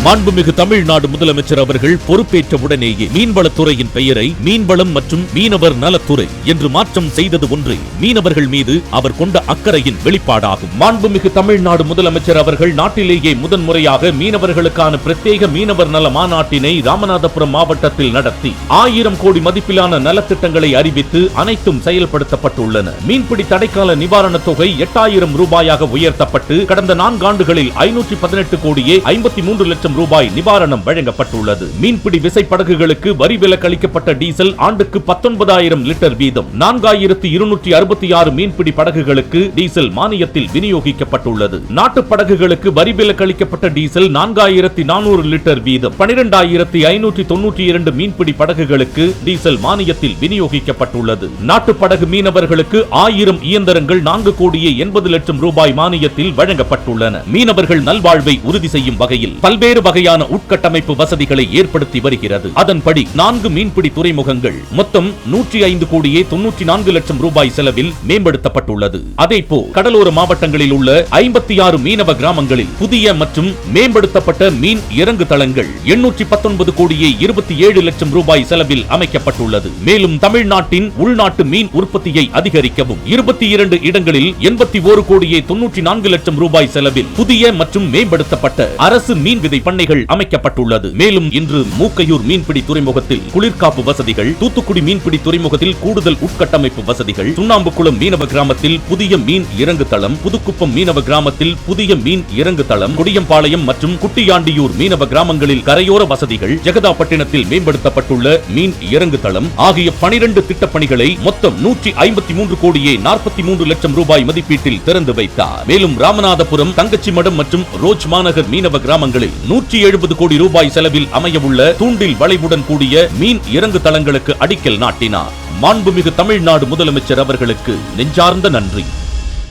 மாண்புமிகு தமிழ்நாடு முதலமைச்சர் அவர்கள் பொறுப்பேற்றவுடனேயே மீன்வளத்துறையின் பெயரை மீன்வளம் மற்றும் மீனவர் நலத்துறை என்று மாற்றம் செய்தது ஒன்றே மீனவர்கள் மீது அவர் கொண்ட அக்கறையின் வெளிப்பாடாகும். மாண்புமிகு தமிழ்நாடு முதலமைச்சர் அவர்கள் நாட்டிலேயே முதன்முறையாக மீனவர்களுக்கான பிரத்யேக மீனவர் நல மாநாட்டினை ராமநாதபுரம் மாவட்டத்தில் நடத்தி 1000 கோடி மதிப்பிலான நலத்திட்டங்களை அறிவித்து அனைத்தும் செயல்படுத்தப்பட்டுள்ளன. மீன்பிடி தடைக்கால நிவாரணத் தொகை 8000 ரூபாயாக உயர்த்தப்பட்டு கடந்த 4 ஆண்டுகளில் 518 கோடியே 53 லட்சம் ரூபாய் நிவாரணம் வழங்கப்பட்டுள்ளது. மீன்பிடி விசைப்படகுகளுக்கு வரி விலக்கு அளிக்கப்பட்ட டீசல் ஆண்டுக்கு 19000 லிட்டர் வீதம் 4266 மீன்பிடி படகுகளுக்கு டீசல் மானியத்தில் விநியோகிக்கப்பட்டுள்ளது. நாட்டு படகுகளுக்கு வரி விலக்கு அளிக்கப்பட்ட டீசல் 4400 லிட்டர் வீதம் 12592 மீன்பிடி படகுகளுக்கு டீசல் மானியத்தில் விநியோகிக்கப்பட்டுள்ளது. நாட்டு படகு மீனவர்களுக்கு 1000 இயந்திரங்கள் 4 கோடியே 80 லட்சம் ரூபாய் மானியத்தில் வழங்கப்பட்டுள்ளன. மீனவர்கள் நல்வாழ்வை உறுதி செய்யும் வகையில் பல்வேறு வகையான உட்கட்டமைப்பு வசதிகளை ஏற்படுத்தி வருகிறது. அதன்படி 4 மீன்பிடி துறைமுகங்கள் மொத்தம் 105 கோடியே 94 லட்சம் ரூபாய் செலவில் மேம்படுத்தப்பட்டுள்ளது. அதேபோல் கடலோர மாவட்டங்களில் உள்ள 56 மீனவ கிராமங்களில் புதிய மற்றும் மேம்படுத்தப்பட்ட மீன் இறங்கு தளங்கள் 819 கோடியே 27 லட்சம் ரூபாய் செலவில் அமைக்கப்பட்டுள்ளது. மேலும் தமிழ்நாட்டின் உள்நாட்டு மீன் உற்பத்தியை அதிகரிக்கவும் 22 இடங்களில் 81 கோடியே 94 லட்சம் ரூபாய் செலவில் புதிய மற்றும் மேம்படுத்தப்பட்ட அரசு மீன் விதை பண்ணைகள் அமைக்கப்பட்டுள்ளது. மேலும் இன்று மூக்கையூர் மீன்பிடி துறைமுகத்தில் குளிர்காப்பு வசதிகள், தூத்துக்குடி மீன்பிடி துறைமுகத்தில் கூடுதல் உட்கட்டமைப்பு வசதிகள், சுண்ணாம்புக்குளம் மீனவ கிராமத்தில் புதிய மீன் இறங்கு தளம், புதுக்குப்பம் மீனவ கிராமத்தில் புதிய மீன் இறங்கு தளம், கொடியம்பாளையம் மற்றும் குட்டியாண்டியூர் மீனவ கிராமங்களில் கரையோர வசதிகள், ஜெகதாப்பட்டினத்தில் மேம்படுத்தப்பட்டுள்ள மீன் இறங்கு தளம் ஆகிய 12 திட்டப்பணிகளை மொத்தம் 153 கோடியே 43 லட்சம் ரூபாய் மதிப்பீட்டில் திறந்து வைத்தார். மேலும் ராமநாதபுரம், தங்கச்சிமடம் மற்றும் ரோஜ் மாநகர் மீனவ கிராமங்களில் 170 கோடி ரூபாய் செலவில் அமையவுள்ள தூண்டில் வளைவுடன் கூடிய மீன் இறங்கு தளங்களுக்கு அடிக்கல் நாட்டினார். மாண்புமிகு தமிழ்நாடு முதலமைச்சர் அவர்களுக்கு நெஞ்சார்ந்த நன்றி.